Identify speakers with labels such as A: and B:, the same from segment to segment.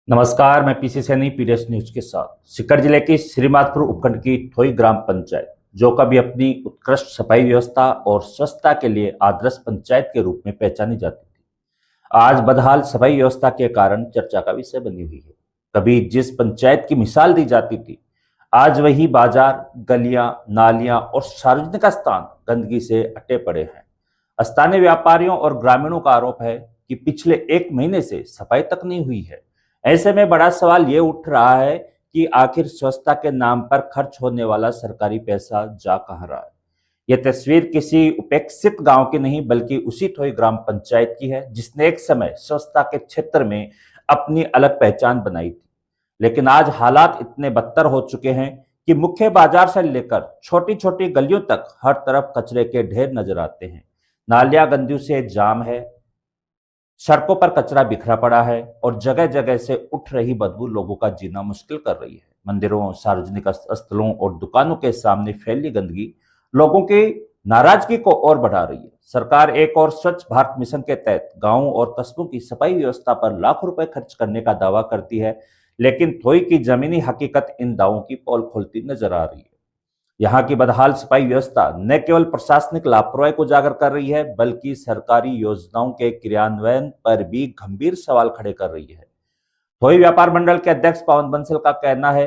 A: नमस्कार, मैं PC Saini PDS news के साथ। सीकर जिले की श्रीमाधपुर उपखंड की थोई ग्राम पंचायत, जो कभी अपनी उत्कृष्ट सफाई व्यवस्था और स्वच्छता के लिए आदर्श पंचायत के रूप में पहचानी जाती थी, आज बदहाल सफाई व्यवस्था के कारण चर्चा का विषय बनी हुई है। कभी जिस पंचायत की मिसाल दी जाती थी, आज वही बाजार, गलियां, नालियां और सार्वजनिक स्थान गंदगी से अटे पड़े हैं। स्थानीय व्यापारियों और ग्रामीणों का आरोप है कि पिछले एक महीने से सफाई तक नहीं हुई है। ऐसे में बड़ा सवाल ये उठ रहा है कि आखिर स्वच्छता के नाम पर खर्च होने वाला सरकारी पैसा जा कहाँ रहा है। यह तस्वीर किसी उपेक्षित गांव की नहीं, बल्कि उसी थोई ग्राम पंचायत की है, जिसने एक समय स्वच्छता के क्षेत्र में अपनी अलग पहचान बनाई थी। लेकिन आज हालात इतने बदतर हो चुके हैं कि मुख्य बाजार से लेकर छोटी छोटी गलियों तक हर तरफ कचरे के ढेर नजर आते हैं। नालियां गंदगी से जाम है, सड़कों पर कचरा बिखरा पड़ा है और जगह जगह से उठ रही बदबू लोगों का जीना मुश्किल कर रही है। मंदिरों, सार्वजनिक स्थलों और दुकानों के सामने फैली गंदगी लोगों की नाराजगी को और बढ़ा रही है। सरकार एक और स्वच्छ भारत मिशन के तहत गांवों और कस्बों की सफाई व्यवस्था पर लाखों रुपए खर्च करने का दावा करती है, लेकिन थोई की जमीनी हकीकत इन दावों की पोल खोलती नजर आ रही है। यहाँ की बदहाल सफाई व्यवस्था न केवल प्रशासनिक लापरवाही को उजागर कर रही है, बल्कि सरकारी योजनाओं के क्रियान्वयन पर भी गंभीर सवाल खड़े कर रही है। थोई व्यापार मंडल के अध्यक्ष पवन बंसल का कहना है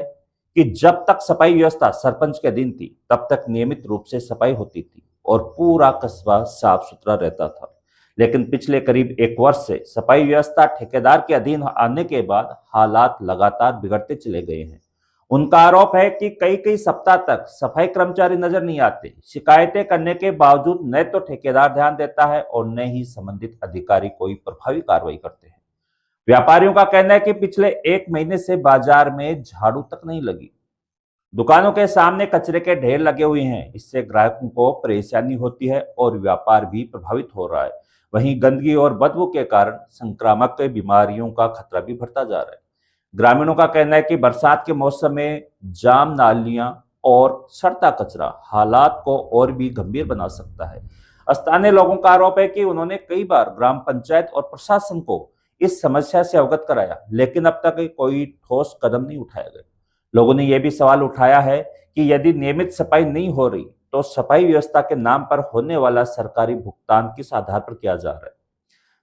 A: कि जब तक सफाई व्यवस्था सरपंच के अधीन थी, तब तक नियमित रूप से सफाई होती थी और पूरा कस्बा साफ सुथरा रहता था। लेकिन पिछले करीब एक वर्ष से सफाई व्यवस्था ठेकेदार के अधीन आने के बाद हालात लगातार बिगड़ते चले गए हैं। उनका आरोप है कि कई कई सप्ताह तक सफाई कर्मचारी नजर नहीं आते। शिकायतें करने के बावजूद न तो ठेकेदार ध्यान देता है और न ही संबंधित अधिकारी कोई प्रभावी कार्रवाई करते हैं। व्यापारियों का कहना है कि पिछले एक महीने से बाजार में झाड़ू तक नहीं लगी, दुकानों के सामने कचरे के ढेर लगे हुए हैं। इससे ग्राहकों को परेशानी होती है और व्यापार भी प्रभावित हो रहा है। वहीं गंदगी और बदबू के कारण संक्रामक बीमारियों का खतरा भी बढ़ता जा रहा है। ग्रामीणों का कहना है कि बरसात के मौसम में जाम नालियां और सड़ता कचरा हालात को और भी गंभीर बना सकता है। स्थानीय लोगों का आरोप है कि उन्होंने कई बार ग्राम पंचायत और प्रशासन को इस समस्या से अवगत कराया, लेकिन अब तक कोई ठोस कदम नहीं उठाया गया। लोगों ने यह भी सवाल उठाया है कि यदि नियमित सफाई नहीं हो रही, तो सफाई व्यवस्था के नाम पर होने वाला सरकारी भुगतान किस आधार पर किया जा रहा है।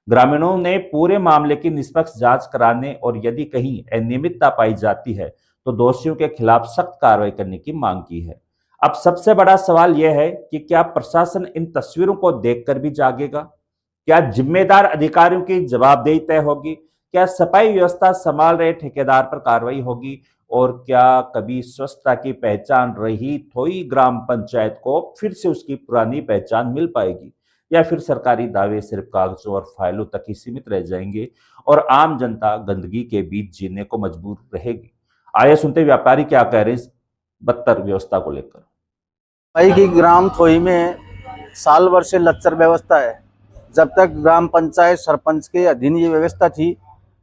A: ग्रामीणों ने पूरे मामले की निष्पक्ष जांच कराने और यदि कहीं अनियमितता पाई जाती है, तो दोषियों के खिलाफ सख्त कार्रवाई करने की मांग की है। अब सबसे बड़ा सवाल यह है कि क्या प्रशासन इन तस्वीरों को देखकर भी जागेगा? क्या जिम्मेदार अधिकारियों की जवाबदेही तय होगी? क्या सफाई व्यवस्था संभाल रहे ठेकेदार पर कार्रवाई होगी? और क्या कभी स्वच्छता की पहचान रही थोई ग्राम पंचायत को फिर से उसकी पुरानी पहचान मिल पाएगी, या फिर सरकारी दावे सिर्फ कागजों और फाइलों तक ही सीमित रह जाएंगे और आम जनता गंदगी के बीच जीने को मजबूर रहेगी? आइए सुनते व्यापारी क्या कह रहे हैं इस बदतर व्यवस्था को लेकर।
B: भाई की ग्राम थोई में साल भर से लच्चर व्यवस्था है। जब तक ग्राम पंचायत सरपंच के अधीन ये व्यवस्था थी,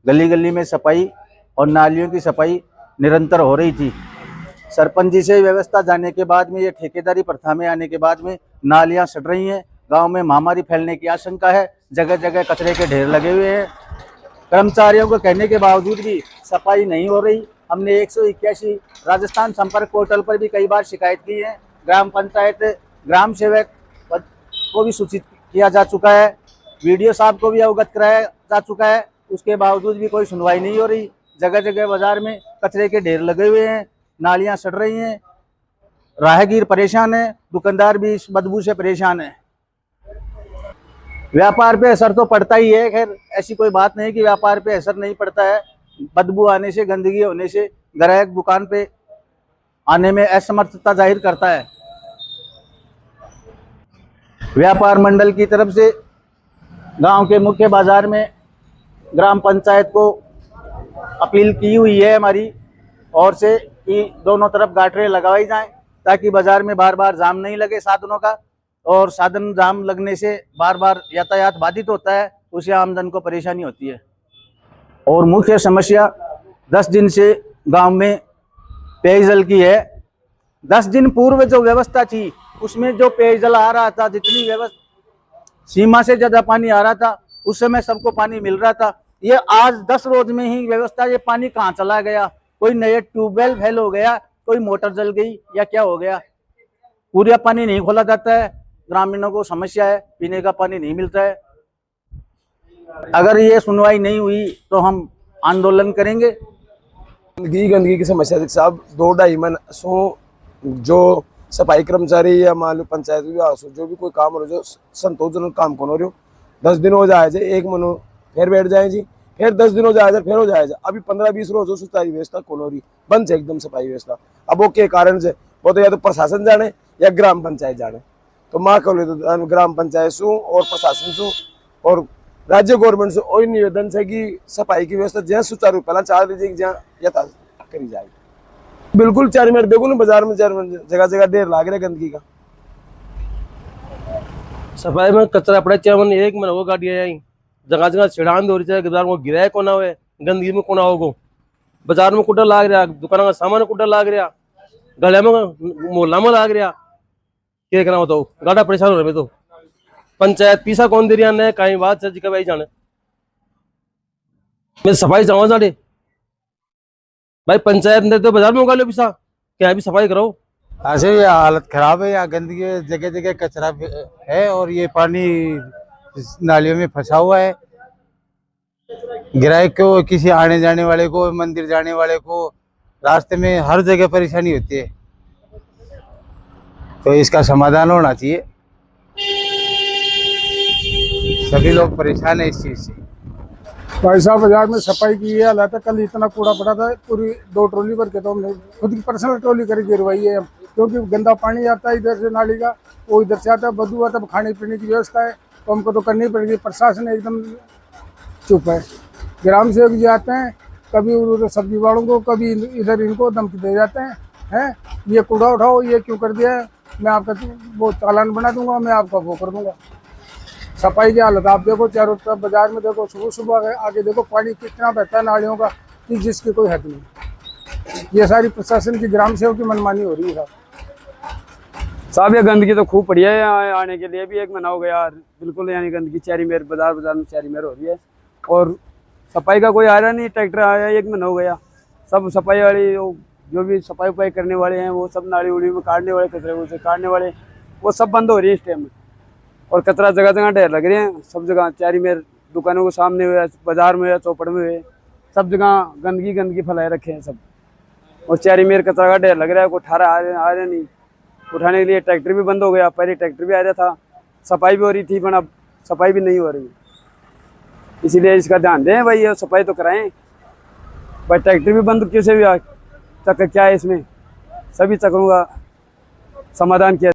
B: गली गली में सफाई और नालियों की सफाई निरंतर हो रही थी। सरपंच जी से व्यवस्था जाने के बाद में, ये ठेकेदारी प्रथा में आने के बाद में नालियां सड़ रही हैं। गांव में महामारी फैलने की आशंका है। जगह जगह कचरे के ढेर लगे हुए हैं। कर्मचारियों को कहने के बावजूद भी सफाई नहीं हो रही। हमने 181 राजस्थान संपर्क पोर्टल पर भी कई बार शिकायत की है। ग्राम पंचायत ग्राम सेवक को भी सूचित किया जा चुका है। वीडियो साहब को भी अवगत कराया जा चुका है। उसके बावजूद भी कोई सुनवाई नहीं हो रही। जगह जगह बाजार में कचरे के ढेर लगे हुए हैं, नालियां सड़ रही हैं, राहगीर परेशान है, दुकानदार भी इस बदबू से परेशान है। व्यापार पे असर तो पड़ता ही है। खैर, ऐसी कोई बात नहीं कि व्यापार पे असर नहीं पड़ता है। बदबू आने से, गंदगी होने से ग्राहक दुकान पे आने में असमर्थता जाहिर करता है। व्यापार मंडल की तरफ से गांव के मुख्य बाजार में ग्राम पंचायत को अपील की हुई है हमारी ओर से कि दोनों तरफ गाटरे लगाई जाएं, ताकि बाजार में बार बार जाम नहीं लगे साधनों का। और साधन जाम लगने से बार बार यातायात बाधित होता है, उससे आमजन को परेशानी होती है। और मुख्य समस्या 10 दिन से गांव में पेयजल की है। 10 दिन पूर्व जो व्यवस्था थी, उसमें जो पेयजल आ रहा था, जितनी व्यवस्था सीमा से ज़्यादा पानी आ रहा था, उस समय सबको पानी मिल रहा था। ये आज 10 रोज में ही व्यवस्था, ये पानी कहाँ चला गया? कोई नए ट्यूबवेल फेल हो गया, कोई मोटर जल गई या क्या हो गया? पूरा पानी नहीं खोला जाता है। ग्रामीणों को समस्या है, पीने का पानी नहीं मिलता है। अगर ये सुनवाई नहीं हुई तो हम आंदोलन करेंगे।
C: गंदगी की समस्या देख साहब, 2-2.5 मन सो जो सफाई कर्मचारी या मान लो पंचायत विभाग से जो भी कोई काम हो रहा जो संतोषजनक काम कौन हो रही हो, 10 दिन हो जाए एक मनो फिर बैठ जाए जी, फिर 10 दिन हो जाए फिर हो जाए। अभी 15-20 रोज हो सुचारू व्यवस्था कौन हो रही, बंद है एकदम सफाई व्यवस्था। अब वो के कारण से वो तो या तो प्रशासन जाने या ग्राम पंचायत जाने। तो माँ कहो तो ग्राम पंचायत सु और प्रशासन सु और राज्य गवर्नमेंट से वही निवेदन है कि सफाई की व्यवस्था जहाँ सुचारू पहला चाह लीजिए जहाँ यथा करी जाए। बिल्कुल 4 मिनट देखो ना, बाजार में जगह जगह ढेर लाग रहा है गंदगी का।
D: सफाई में कचरा पड़ा चाहे 1 महीना वो गाड़ी आई, जगह जगह छिड़ान हो रही है, बाजार में गिराए को ना हुए, गंदगी में कोना होगो, बाजार में कुटा लाग रहा, दुकान का सामान कुटा लाग रहा, गले में मोहल्ला में लाग रहा, क्या करना बताओ? गाड़ा परेशान हो रहे तो पंचायत पीसा कौन दे रही है, कहीं बात है जी भाई जाने मैं सफाई चाहूँ जाने भाई, पंचायत ने तो बाजार में उगा लो पीसा, क्या भी सफाई करो।
E: ऐसे ये हालत खराब है, यहाँ गंदगी जगह जगह कचरा है और ये पानी नालियों में फंसा हुआ है। ग्राहक को, किसी आने जाने वाले को, मंदिर जाने वाले को रास्ते में हर जगह परेशानी होती है, तो इसका समाधान होना चाहिए। सभी लोग परेशान है इस चीज से।
F: भाई साहब बाजार में सफाई की ये हालत है, कल इतना कूड़ा पड़ा था, पूरी 2 ट्रॉली भर के तो हमने खुद की पर्सनल ट्रॉली करी गिरवाई है, क्योंकि गंदा पानी आता है इधर से नाली का, वो इधर से आता है, बदबू आता है। खाने पीने की व्यवस्था है तो हमको तो करनी पड़ेगी। प्रशासन एकदम चुप है। ग्राम सेवक जी आते हैं, कभी उधर सब्जी वालों को, कभी इधर इनको धमकी दे जाते हैं, ये कूड़ा उठाओ, ये क्यों कर दिया है, मैं आपका वो चालान बना दूंगा, मैं आपका वो कर दूंगा। सफाई की हालत आप देखो, चारों तरफ बाजार में देखो, सुबह सुबह आगे देखो पानी कितना बहता है नालियों का, कि जिसकी कोई हद नहीं। ये सारी प्रशासन की, ग्राम सेवक की मनमानी हो रही है
G: साहब। ये गंदगी तो खूब बढ़िया है, यहाँ आने के लिए भी 1 महीना हो गया बिल्कुल, यानी गंदगी चारी मेर बाजार में चारी मेर हो रही है, और सफाई का कोई आ रहा नहीं। ट्रैक्टर आया 1 महीना हो गया, सब सफाई वाली जो भी सफाई उफाई करने वाले हैं वो सब नाली उड़ी में काटने वाले, कचरे उसे काटने वाले, वो सब बंद हो रही है इस टाइम में। और कचरा जगह जगह ढेर लग रहे हैं, सब जगह चारी मेर दुकानों के सामने हुए, बाजार में हुए, चौपड़ में हुए, सब जगह गंदगी फैलाए रखे हैं सब। और चारी मेर कचरा का ढेर लग रहा है, कोई ठारा आ रहे नहीं उठाने के लिए। ट्रैक्टर भी बंद हो गया, पहले ट्रैक्टर भी आ रहा था, सफाई भी हो रही थी, पर अब सफाई भी नहीं हो रही। इसीलिए इसका ध्यान दें भाई, ये सफाई तो कराएं भाई। ट्रैक्टर भी बंद क्यों से भी चक्कर क्या है इसमें, सभी चक्करों का समाधान किया।